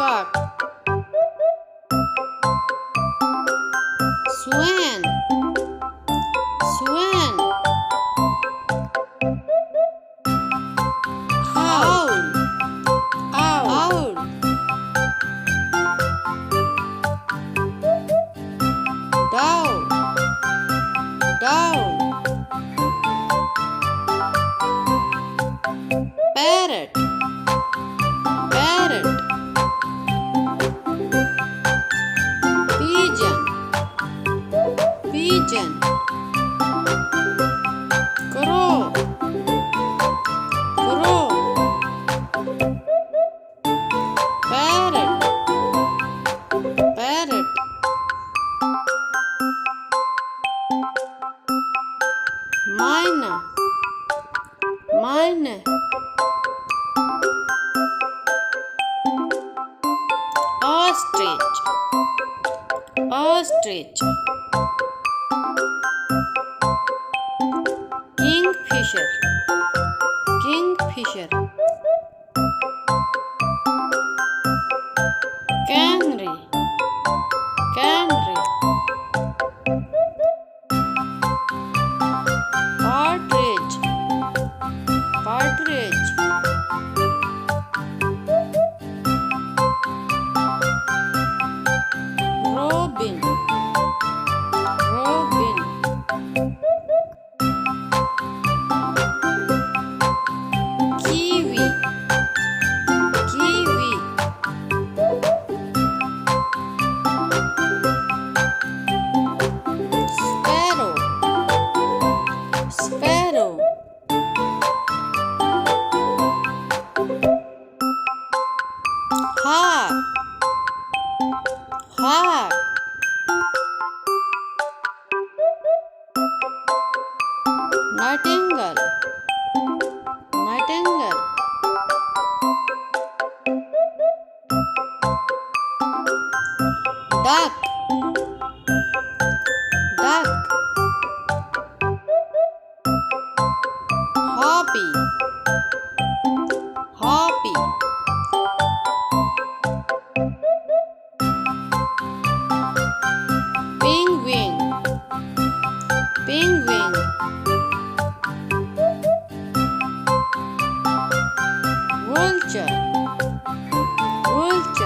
Peacock. Swan. Swan. Owl. Owl. Dove. Dove. Parrot. Parrot. Pigeon. Pigeon. Crow. Crow. Parrot. Parrot. Myna. Myna. Ostrich. Ostrich. Kingfisher. Kingfisher. Canary. Canary. Partridge. Partridge. Robin. Robin. Kiwi. Kiwi. Sparrow. Sparrow. Hawk. Hawk. Nightingale. Nightingale. Duck. Duck. Hoopoe. Hoopoe. Penguin. Penguin. Vulture. Vulture.